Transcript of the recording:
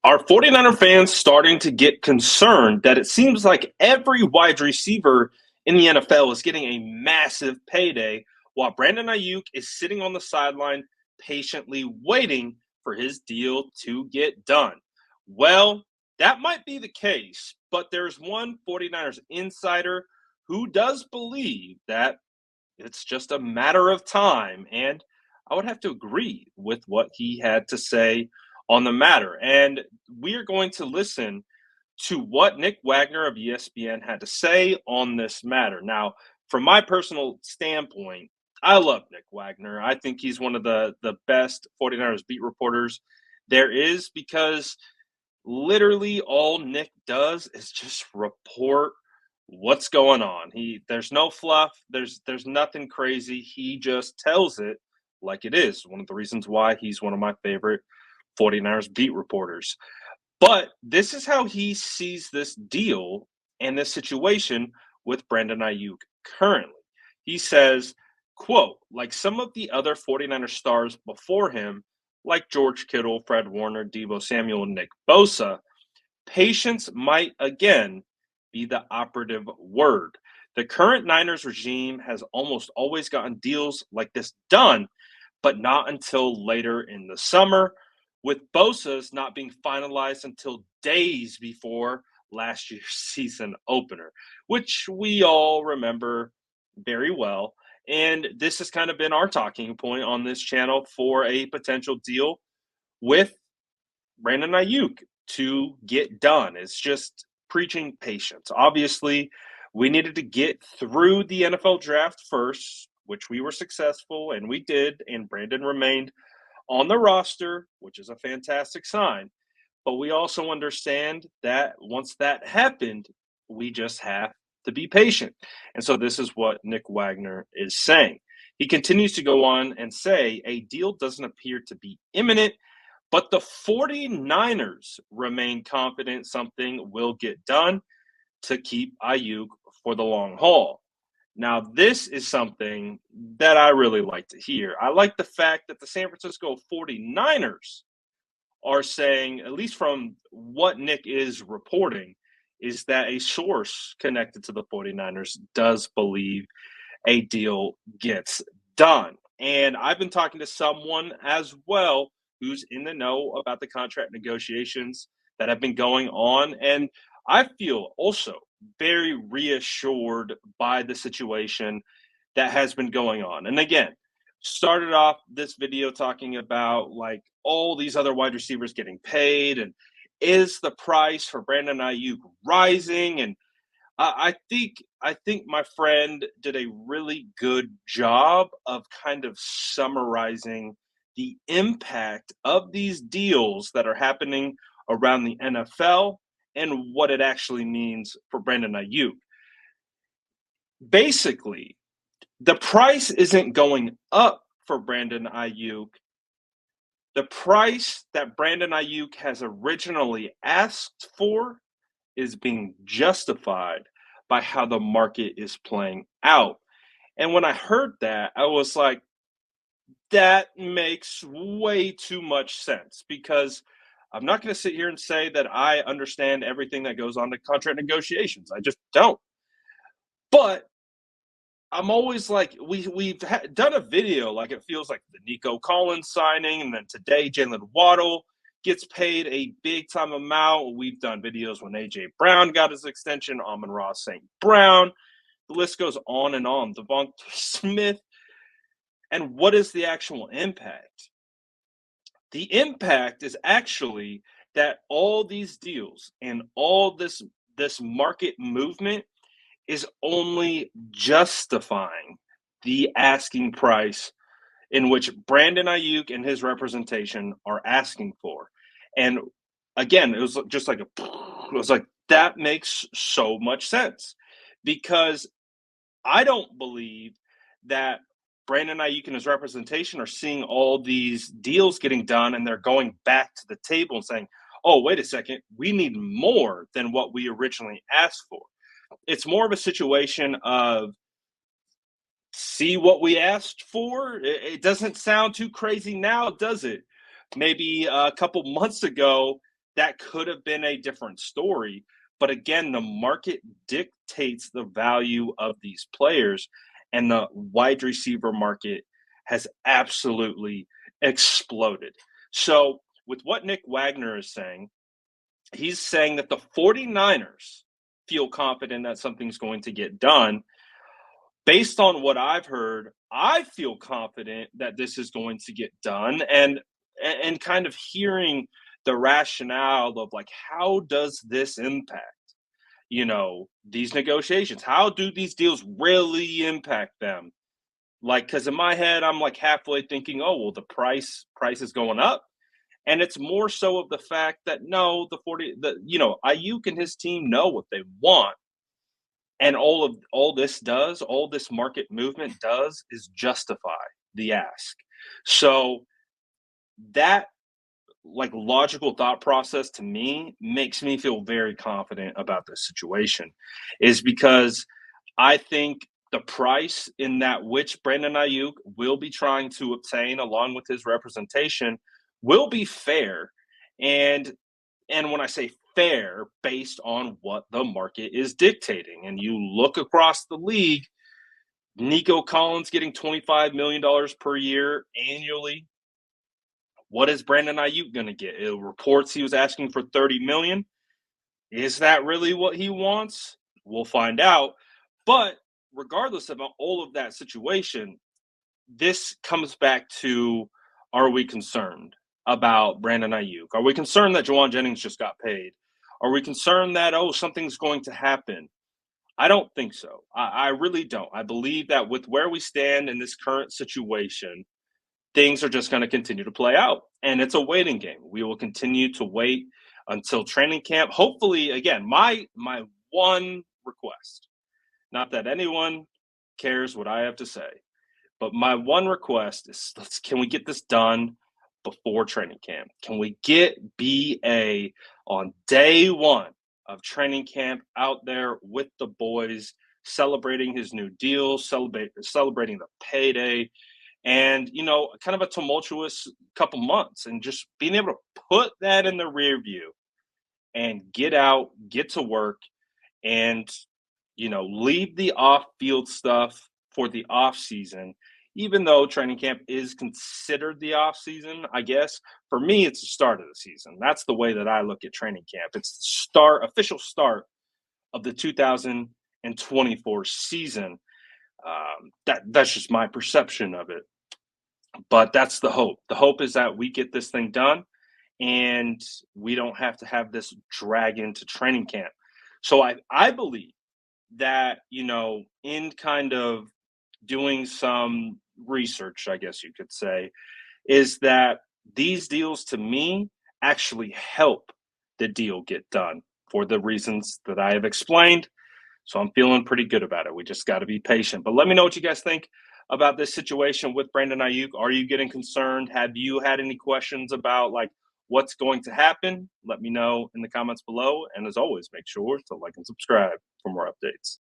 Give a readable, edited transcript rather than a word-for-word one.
Are 49er fans starting to get concerned that it seems like every wide receiver in the NFL is getting a massive payday while Brandon Aiyuk is sitting on the sideline patiently waiting for his deal to get done? Well, that might be the case, but there's one 49ers insider who does believe that it's just a matter of time. And I would have to agree with what he had to say on the matter. And we are going to listen to what Nick Wagner of ESPN had to say on this matter. Now, from my personal standpoint, I love Nick Wagner. I think he's one of the best 49ers beat reporters there is because literally all Nick does is just report what's going on. There's no fluff, there's nothing crazy. He just tells it like it is. One of the reasons why he's one of my favorite 49ers beat reporters. But this is how he sees this deal and this situation with Brandon Aiyuk currently. He says, quote, like some of the other 49er stars before him, like George Kittle, Fred Warner, Deebo Samuel, and Nick Bosa, patience might again be the operative word. The current Niners regime has almost always gotten deals like this done, but not until later in the summer, with Bosa's not being finalized until days before last year's season opener, which we all remember very well. And this has kind of been our talking point on this channel for a potential deal with Brandon Aiyuk to get done. It's just preaching patience. Obviously, we needed to get through the NFL draft first, which we were successful, and we did, and Brandon remained on the roster, which is a fantastic sign. But we also understand that once that happened, we just have to be patient. And so this is what Nick Wagner is saying. He continues to go on and say a deal doesn't appear to be imminent, but the 49ers remain confident something will get done to keep Aiyuk for the long haul. Now, this is something that I really like to hear. I like the fact that the San Francisco 49ers are saying, at least from what Nick is reporting, is that a source connected to the 49ers does believe a deal gets done. And I've been talking to someone as well who's in the know about the contract negotiations that have been going on. And I feel also very reassured by the situation that has been going on. And again, started off this video talking about like all these other wide receivers getting paid and is the price for Brandon Aiyuk rising? And I think my friend did a really good job of kind of summarizing the impact of these deals that are happening around the NFL and what it actually means for Brandon Aiyuk. Basically, the price isn't going up for Brandon Aiyuk. The price that Brandon Aiyuk has originally asked for is being justified by how the market is playing out. And when I heard that, I was like, that makes way too much sense because I'm not going to sit here and say that I understand everything that goes on to contract negotiations. I just don't. But I'm always like, we've done a video like it feels like the Nico Collins signing, and then today Jalen Waddle gets paid a big time amount. We've done videos when AJ Brown got his extension, Amon-Ra St. Brown. The list goes on and on. Devonta Smith. And what is the actual impact? The impact is actually that all these deals and all this market movement is only justifying the asking price in which Brandon Aiyuk and his representation are asking for. And again, it was just like that makes so much sense because I don't believe that Brandon Aiyuk and his representation are seeing all these deals getting done and they're going back to the table and saying, oh, wait a second, we need more than what we originally asked for. It's more of a situation of see what we asked for. It doesn't sound too crazy now, does it? Maybe a couple months ago, that could have been a different story. But again, the market dictates the value of these players, and the wide receiver market has absolutely exploded. So, with what Nick Wagner is saying, he's saying that the 49ers feel confident that something's going to get done. Based on what I've heard, I feel confident that this is going to get done, and kind of hearing the rationale of like, how does this impact, these negotiations? How do these deals really impact them? Like, because in my head, I'm like halfway thinking, oh well, the price is going up, and it's more so of the fact that no, Ayuk and his team know what they want, and all this market movement does is justify the ask. So that, like, logical thought process to me makes me feel very confident about this situation, is because I think the price in that which Brandon Ayuk will be trying to obtain along with his representation will be fair. And when I say fair, based on what the market is dictating. And you look across the league, Nico Collins getting $25 million per year annually. What is Brandon Aiyuk going to get? It reports he was asking for $30 million. Is that really what he wants? We'll find out. But regardless of all of that situation, this comes back to, are we concerned about Brandon Aiyuk? Are we concerned that Juwan Jennings just got paid? Are we concerned that, oh, something's going to happen? I don't think so. I really don't. I believe that with where we stand in this current situation, things are just going to continue to play out. And it's a waiting game. We will continue to wait until training camp. Hopefully, again, my one request, not that anyone cares what I have to say, but my one request is, can we get this done before training camp? Can we get BA on day one of training camp out there with the boys, celebrating his new deal, celebrating the payday, and kind of a tumultuous couple months, and just being able to put that in the rear view and get out, get to work, and leave the off-field stuff for the off season. Even though training camp is considered the off season, I guess for me it's the start of the season. That's the way that I look at training camp. It's the official start of the 2024 season. That's just my perception of it. But that's the hope. The hope is that we get this thing done and we don't have to have this drag into training camp. So I believe that, in kind of doing some research, I guess you could say, is that these deals to me actually help the deal get done for the reasons that I have explained. So I'm feeling pretty good about it. We just got to be patient. But let me know what you guys think about this situation with Brandon Aiyuk. Are you getting concerned? Have you had any questions about like what's going to happen? Let me know in the comments below. And as always, make sure to like and subscribe for more updates.